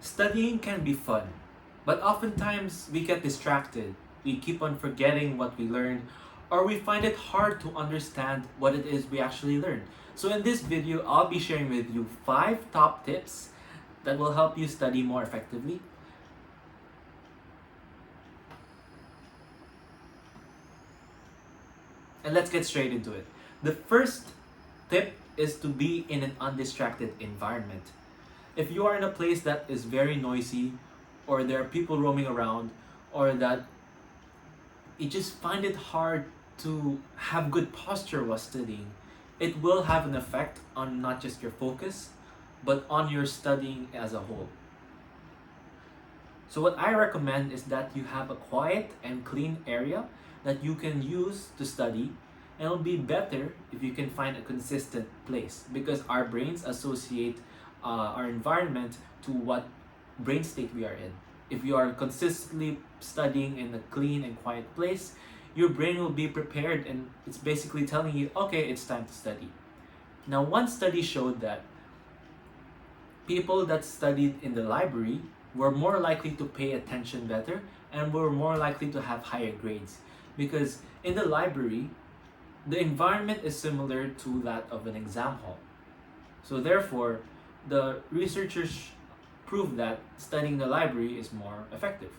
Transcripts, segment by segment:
Studying can be fun, but oftentimes we get distracted. We keep on forgetting what we learned, or we find it hard to understand what it is we actually learned. So in this video, I'll be sharing with you 5 top tips that will help you study more effectively. And let's get straight into it. The first tip is to be in an undistracted environment. If you are in a place that is very noisy, or there are people roaming around, or that you just find it hard to have good posture while studying, it will have an effect on not just your focus, but on your studying as a whole. So what I recommend is that you have a quiet and clean area that you can use to study, and it'll be better if you can find a consistent place, because our brains associate our environment to what brain state we are in. If you are consistently studying in a clean and quiet place, your brain will be prepared, and it's basically telling you, okay, it's time to study. Now, one study showed that people that studied in the library were more likely to pay attention better and were more likely to have higher grades, because in the library, the environment is similar to that of an exam hall. So therefore, the researchers proved that studying in the library is more effective.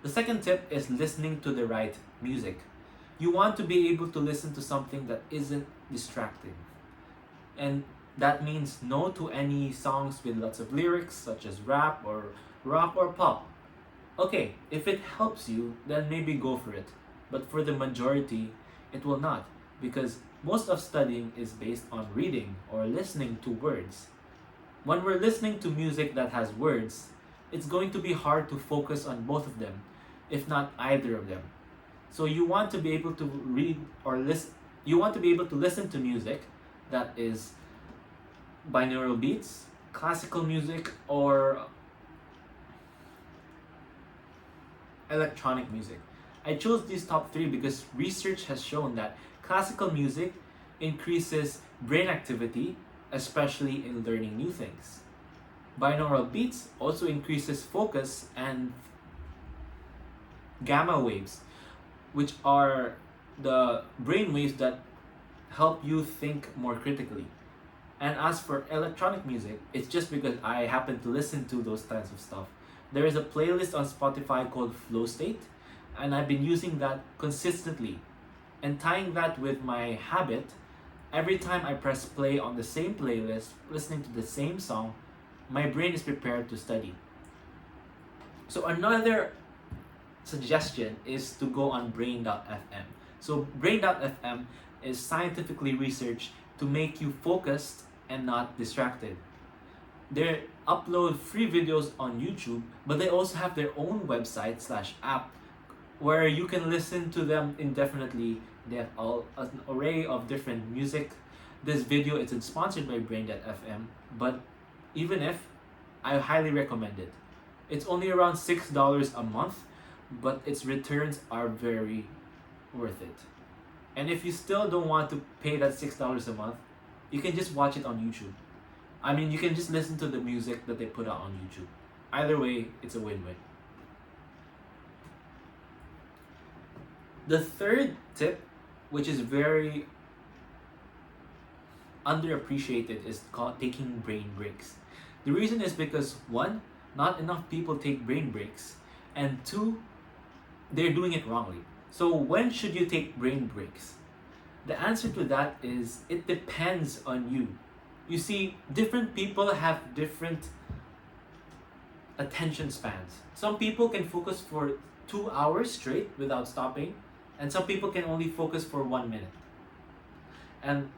The second tip is listening to the right music. You want to be able to listen to something that isn't distracting. And that means no to any songs with lots of lyrics, such as rap or rock or pop. Okay, if it helps you, then maybe go for it. But for the majority, it will not, because most of studying is based on reading or listening to words. When we're listening to music that has words, it's going to be hard to focus on both of them, if not either of them. So you want to be able to read or listen, you want to be able to listen to music that is binaural beats, classical music, or electronic music. I chose these top 3 because research has shown that classical music increases brain activity, especially in learning new things. Binaural beats also increases focus and gamma waves, which are the brain waves that help you think more critically. And as for electronic music, it's just because I happen to listen to those kinds of stuff. There is a playlist on Spotify called Flow State, and I've been using that consistently. And tying that with my habit, every time I press play on the same playlist, listening to the same song, my brain is prepared to study. So another suggestion is to go on brain.fm. So brain.fm is scientifically researched to make you focused and not distracted. They upload free videos on YouTube, but they also have their own website/app where you can listen to them indefinitely. They have an array of different music. This video isn't sponsored by Brain.fm, but even if, I highly recommend it. It's only around $6 a month, but its returns are very worth it. And if you still don't want to pay that $6 a month, you can just watch it on YouTube. I mean, you can just listen to the music that they put out on YouTube. Either way, it's a win-win. The third tip, which is very underappreciated, is called taking brain breaks. The reason is because 1, not enough people take brain breaks, and 2, they're doing it wrongly. So when should you take brain breaks? The answer to that is it depends on you. You see, different people have different attention spans. Some people can focus for 2 hours straight without stopping, and some people can only focus for 1 minute. And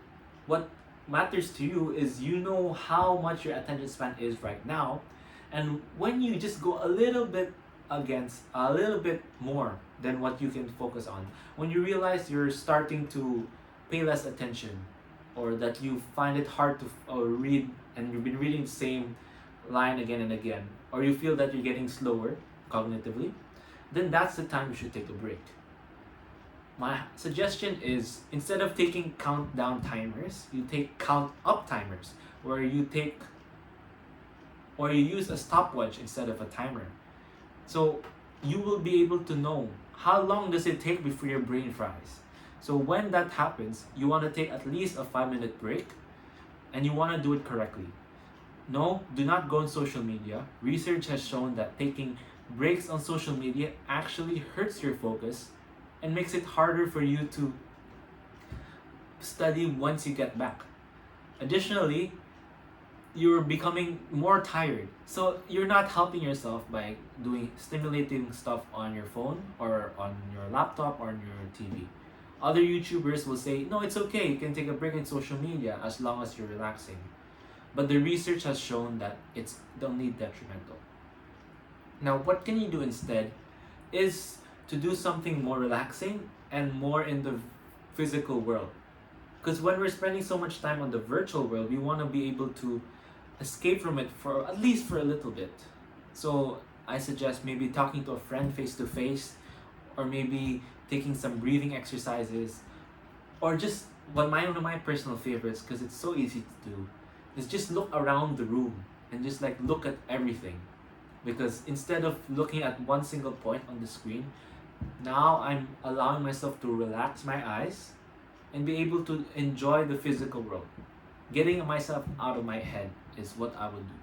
what matters to you is you know how much your attention span is right now, and when you just go a little bit more than what you can focus on, when you realize you're starting to pay less attention, or that you find it hard to read and you've been reading the same line again and again, or you feel that you're getting slower cognitively, then that's the time you should take a break. My suggestion is, instead of taking countdown timers, you take count up timers, where you take or you use a stopwatch instead of a timer. So you will be able to know how long does it take before your brain fries. So when that happens, you want to take at least a 5-minute break, and you want to do it correctly. No, do not go on social media. Research has shown that taking breaks on social media actually hurts your focus and makes it harder for you to study once you get back. Additionally, you're becoming more tired. So you're not helping yourself by doing stimulating stuff on your phone or on your laptop or on your TV. Other YouTubers will say, no, it's okay, you can take a break in social media as long as you're relaxing. But the research has shown that it's only detrimental. Now, what can you do instead is to do something more relaxing and more in the physical world. Because when we're spending so much time on the virtual world, we want to be able to escape from it for at least for a little bit. So I suggest maybe talking to a friend face to face, or maybe taking some breathing exercises, or just one of my personal favorites, because it's so easy to do, is just look around the room and just like look at everything. Because instead of looking at one single point on the screen, now I'm allowing myself to relax my eyes and be able to enjoy the physical world. Getting myself out of my head is what I would do.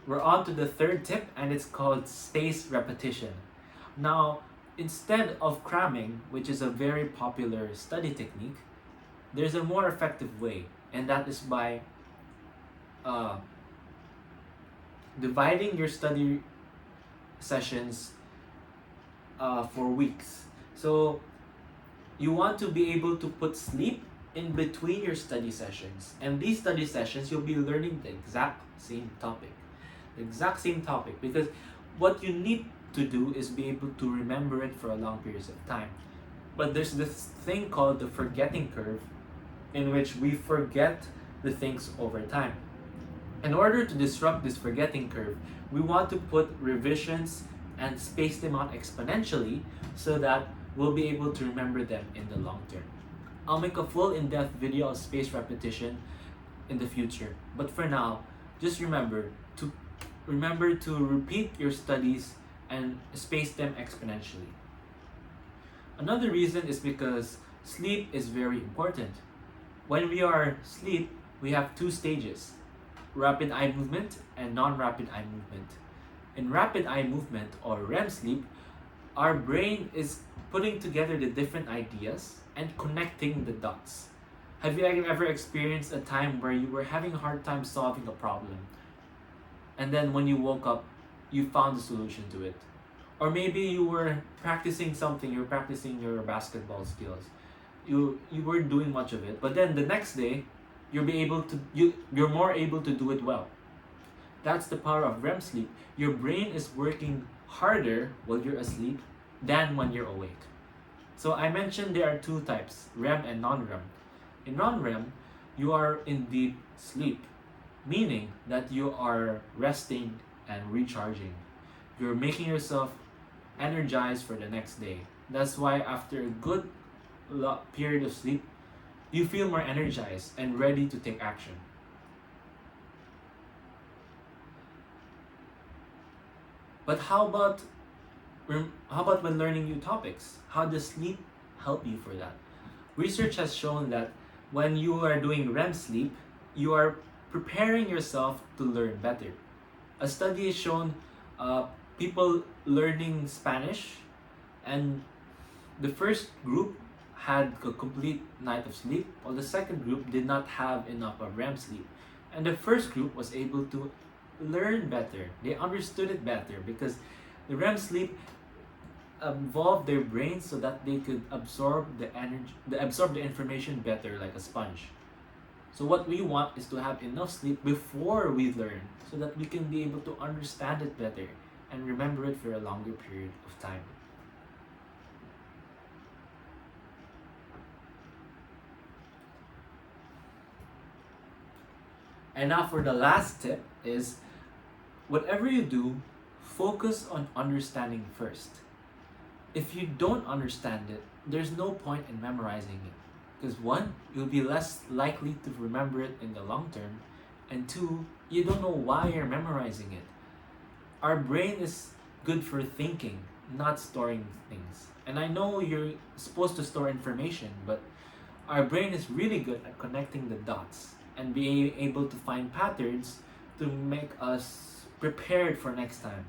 We're on to the third tip, and it's called spaced repetition. Now, instead of cramming, which is a very popular study technique, there's a more effective way, and that is by dividing your study sessions for weeks. So you want to be able to put sleep in between your study sessions, and these study sessions you'll be learning the exact same topic. Because what you need to do is be able to remember it for a long periods of time. But there's this thing called the forgetting curve, in which we forget the things over time. In order to disrupt this forgetting curve, we want to put revisions and space them out exponentially so that we'll be able to remember them in the long term. I'll make a full in-depth video of spaced repetition in the future, but for now, just remember to repeat your studies and space them exponentially. Another reason is because sleep is very important. When we are asleep, we have two stages: rapid eye movement and non-rapid eye movement. In rapid eye movement, or REM sleep, our brain is putting together the different ideas and connecting the dots. Have you ever experienced a time where you were having a hard time solving a problem, and then when you woke up, you found the solution to it? Or maybe you were practicing something, you're practicing your basketball skills. You weren't doing much of it, but then the next day, you're more able to do it well. That's the power of REM sleep. Your brain is working harder while you're asleep than when you're awake. So I mentioned there are two types, REM and non-REM. In non-REM, you are in deep sleep, meaning that you are resting and recharging. You're making yourself energized for the next day. That's why after a good period of sleep, you feel more energized and ready to take action. But how about when learning new topics? How does sleep help you for that? Research has shown that when you are doing REM sleep, you are preparing yourself to learn better. A study has shown people learning Spanish, and the first group had a complete night of sleep, while the second group did not have enough of REM sleep. And the first group was able to learn better. They understood it better because the REM sleep involved their brains so that they could absorb the information better, like a sponge. So what we want is to have enough sleep before we learn, so that we can be able to understand it better and remember it for a longer period of time. And now for the last tip is, whatever you do, focus on understanding first. If you don't understand it, there's no point in memorizing it. Because one, you'll be less likely to remember it in the long term, and two, you don't know why you're memorizing it. Our brain is good for thinking, not storing things. And I know you're supposed to store information, but our brain is really good at connecting the dots and being able to find patterns to make us prepared for next time.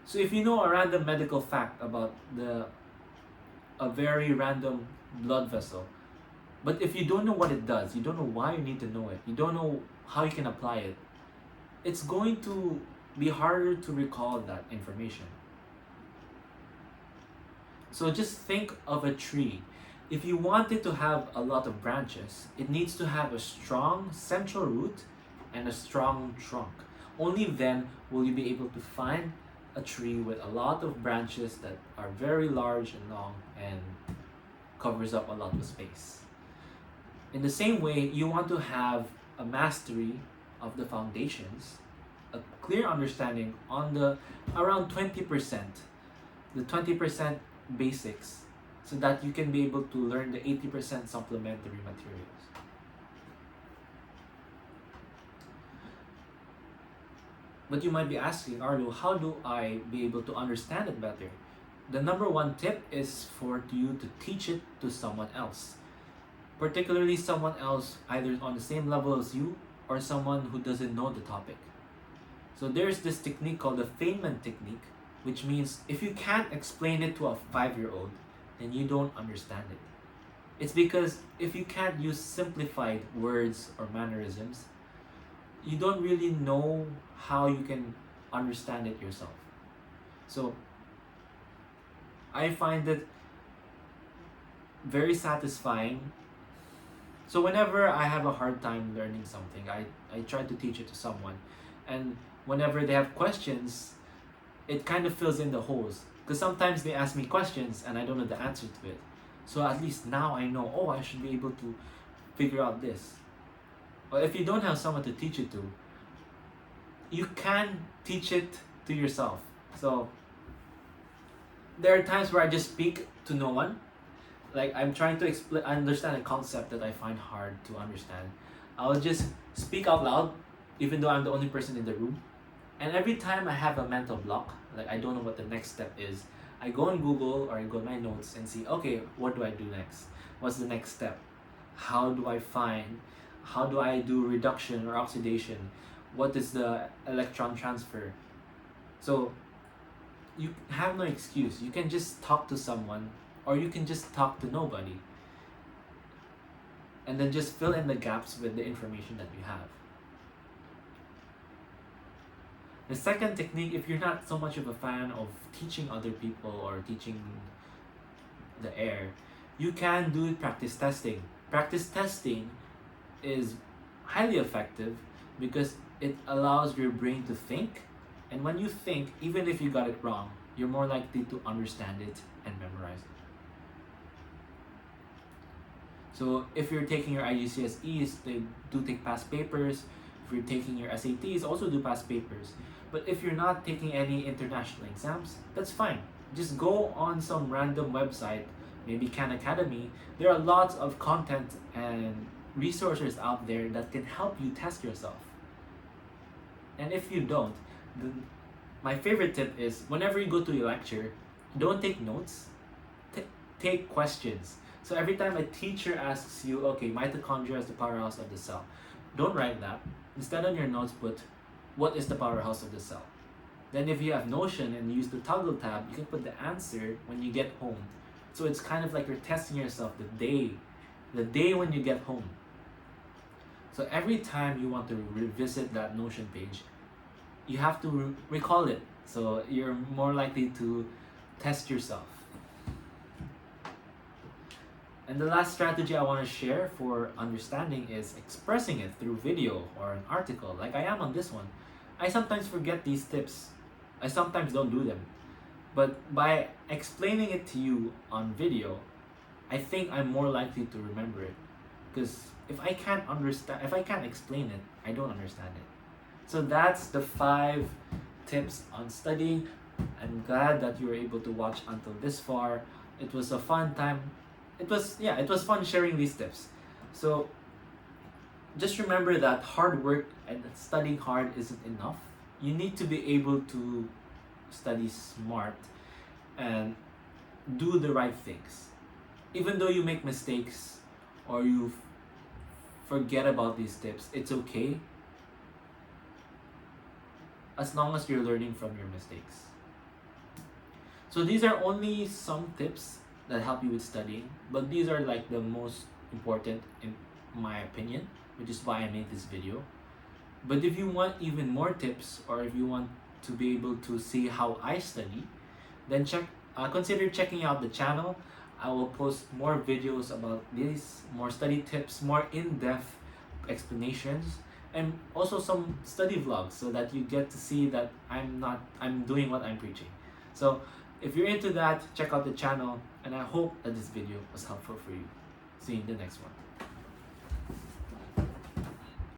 So if you know a random medical fact about a very random blood vessel, but if you don't know what it does, you don't know why you need to know it, you don't know how you can apply it, it's going to be harder to recall that information. So just think of a tree. If you want it to have a lot of branches, it needs to have a strong central root and a strong trunk. Only then will you be able to find a tree with a lot of branches that are very large and long and covers up a lot of space. In the same way, you want to have a mastery of the foundations, a clear understanding on the around 20%, the 20% basics, so that you can be able to learn the 80% supplementary materials. But you might be asking, Arlo, how do I be able to understand it better? The number one tip is for you to teach it to someone else, particularly someone else either on the same level as you or someone who doesn't know the topic. So there's this technique called the Feynman technique, which means if you can't explain it to a 5-year-old, then you don't understand it. It's because if you can't use simplified words or mannerisms, you don't really know how you can understand it yourself. So I find it very satisfying. So whenever I have a hard time learning something, I try to teach it to someone. And whenever they have questions, it kind of fills in the holes. Because sometimes they ask me questions and I don't know the answer to it. So at least now I know, oh, I should be able to figure out this. But if you don't have someone to teach it to, you can teach it to yourself. So there are times where I just speak to no one. Like I'm trying to understand a concept that I find hard to understand. I'll just speak out loud, even though I'm the only person in the room. And every time I have a mental block, like I don't know what the next step is, I go on Google or I go on my notes and see, okay, what do I do next? What's the next step? How do I do reduction or oxidation? What is the electron transfer? So you have no excuse. You can just talk to someone or you can just talk to nobody. And then just fill in the gaps with the information that you have. The second technique, if you're not so much of a fan of teaching other people or teaching the air, you can do practice testing. Practice testing is highly effective because it allows your brain to think, and when you think, even if you got it wrong, you're more likely to understand it and memorize it. So if you're taking your IGCSEs, they do take past papers. If you're taking your SATs, also do past papers. But if you're not taking any international exams, that's fine. Just go on some random website, maybe Khan Academy. There are lots of content and resources out there that can help you test yourself. And if you don't, my favorite tip is whenever you go to a lecture, don't take notes, take questions. So every time a teacher asks you, okay, mitochondria is the powerhouse of the cell, don't write that. Instead on your notes put, what is the powerhouse of the cell? Then if you have Notion and use the toggle tab, you can put the answer when you get home. So it's kind of like you're testing yourself the day when you get home. So every time you want to revisit that Notion page, you have to recall it. So you're more likely to test yourself. And the last strategy I want to share for understanding is expressing it through video or an article, like I am on this one. I sometimes forget these tips. I sometimes don't do them. But by explaining it to you on video, I think I'm more likely to remember it. Because if I can't explain it, I don't understand it. So that's the 5 tips on studying. I'm glad that you were able to watch until this far. It was a fun time it was fun sharing these tips. So just remember that hard work and studying hard isn't enough. You need to be able to study smart and do the right things. Even though you make mistakes or you forget about these tips, it's okay as long as you're learning from your mistakes. So these are only some tips that help you with studying, but these are like the most important in my opinion, which is why I made this video. But if you want even more tips, or if you want to be able to see how I study, then consider checking out the channel. I will post more videos about this, more study tips, more in-depth explanations, and also some study vlogs, so that you get to see that I'm doing what I'm preaching. So if you're into that, check out the channel, and I hope that this video was helpful for you. See you in the next one.